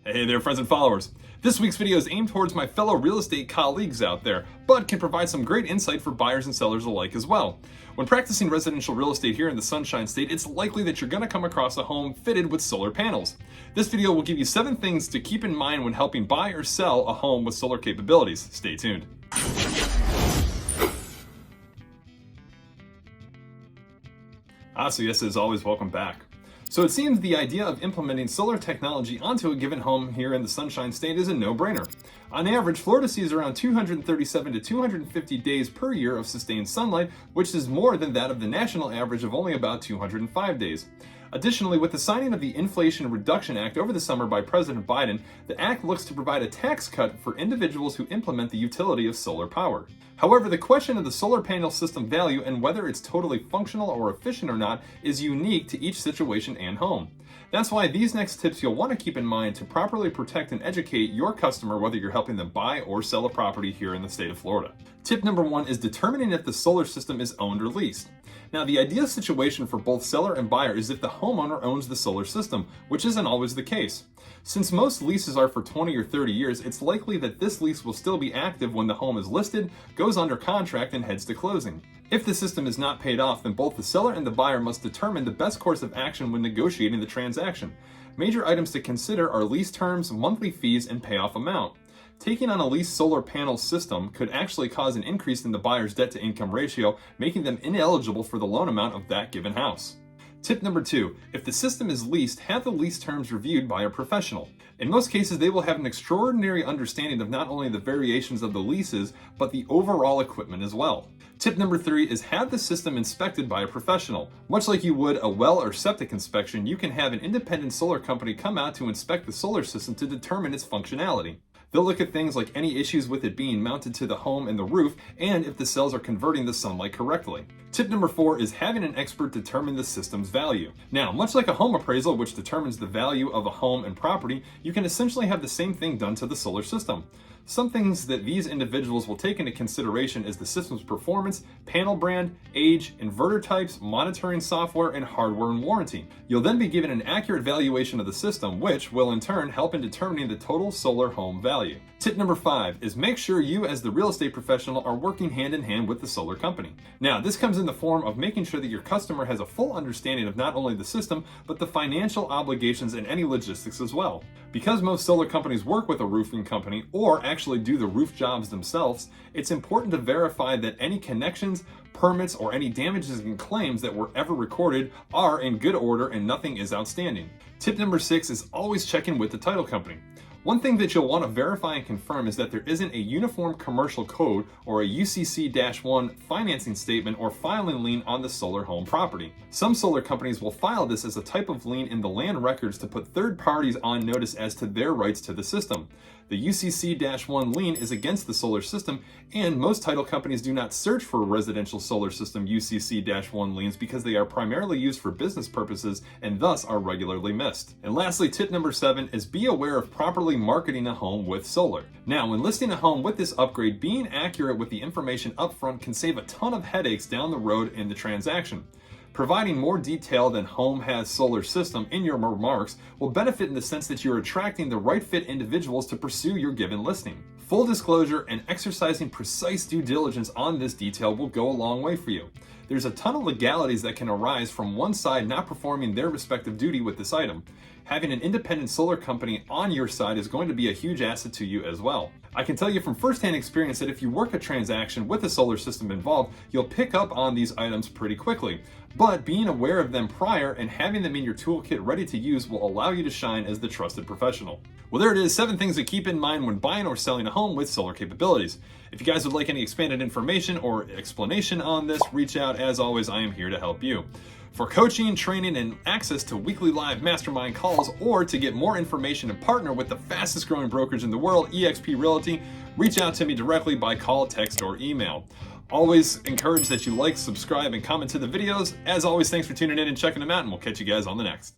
Hey there, friends and followers. This week's video is aimed towards my fellow real estate colleagues out there, but can provide some great insight for buyers and sellers alike as well. When practicing residential real estate here in the Sunshine State, it's likely that you're going to come across a home fitted with solar panels. This video will give you 7 things to keep in mind when helping buy or sell a home with solar capabilities. Stay tuned. So yes, as always, welcome back. So it seems the idea of implementing solar technology onto a given home here in the Sunshine State is a no-brainer. On average, Florida sees around 237 to 250 days per year of sustained sunlight, which is more than that of the national average of only about 205 days. Additionally, with the signing of the Inflation Reduction Act over the summer by President Biden, the act looks to provide a tax cut for individuals who implement the utility of solar power. However, the question of the solar panel system value and whether it's totally functional or efficient or not is unique to each situation and home. That's why these next tips you'll want to keep in mind to properly protect and educate your customer whether you're helping them buy or sell a property here in the state of Florida. Tip number 1 is determining if the solar system is owned or leased. Now, the ideal situation for both seller and buyer is if the homeowner owns the solar system, which isn't always the case. Since most leases are for 20 or 30 years, it's likely that this lease will still be active when the home is listed, goes under contract, and heads to closing. If the system is not paid off, then both the seller and the buyer must determine the best course of action when negotiating the transaction. Major items to consider are lease terms, monthly fees, and payoff amount. Taking on a leased solar panel system could actually cause an increase in the buyer's debt-to-income ratio, making them ineligible for the loan amount of that given house. Tip number 2, if the system is leased, have the lease terms reviewed by a professional. In most cases, they will have an extraordinary understanding of not only the variations of the leases, but the overall equipment as well. Tip number 3 is have the system inspected by a professional. Much like you would a well or septic inspection, you can have an independent solar company come out to inspect the solar system to determine its functionality. They'll look at things like any issues with it being mounted to the home and the roof, and if the cells are converting the sunlight correctly. Tip number 4 is having an expert determine the system's value. Now, much like a home appraisal, which determines the value of a home and property, you can essentially have the same thing done to the solar system. Some things that these individuals will take into consideration is the system's performance, panel brand, age, inverter types, monitoring software, and hardware and warranty. You'll then be given an accurate valuation of the system, which will in turn help in determining the total solar home value. Tip number 5 is make sure you as the real estate professional are working hand in hand with the solar company. Now, this comes in the form of making sure that your customer has a full understanding of not only the system, but the financial obligations and any logistics as well. Because most solar companies work with a roofing company or actually do the roof jobs themselves, it's important to verify that any connections, permits, or any damages and claims that were ever recorded are in good order and nothing is outstanding. Tip number 6 is always check in with the title company. One thing that you'll want to verify and confirm is that there isn't a Uniform Commercial Code or a UCC-1 financing statement or filing lien on the solar home property. Some solar companies will file this as a type of lien in the land records to put third parties on notice as to their rights to the system. The UCC-1 lien is against the solar system, and most title companies do not search for residential solar system UCC-1 liens because they are primarily used for business purposes and thus are regularly missed. And lastly, tip number 7 is be aware of properly marketing a home with solar. Now, when listing a home with this upgrade, being accurate with the information upfront can save a ton of headaches down the road in the transaction. Providing more detail than home has solar system in your remarks will benefit in the sense that you're attracting the right fit individuals to pursue your given listing. Full disclosure and exercising precise due diligence on this detail will go a long way for you. There's a ton of legalities that can arise from one side not performing their respective duty with this item. Having an independent solar company on your side is going to be a huge asset to you as well. I can tell you from firsthand experience that if you work a transaction with a solar system involved, you'll pick up on these items pretty quickly. But being aware of them prior and having them in your toolkit ready to use will allow you to shine as the trusted professional. Well, there it is, 7 things to keep in mind when buying or selling a home with solar capabilities. If you guys would like any expanded information or explanation on this, reach out. As always, I am here to help you. For coaching, training, and access to weekly live mastermind calls, or to get more information and partner with the fastest growing brokerage in the world, eXp Realty, reach out to me directly by call, text, or email. Always encourage that you like, subscribe, and comment to the videos. As always, thanks for tuning in and checking them out, and we'll catch you guys on the next.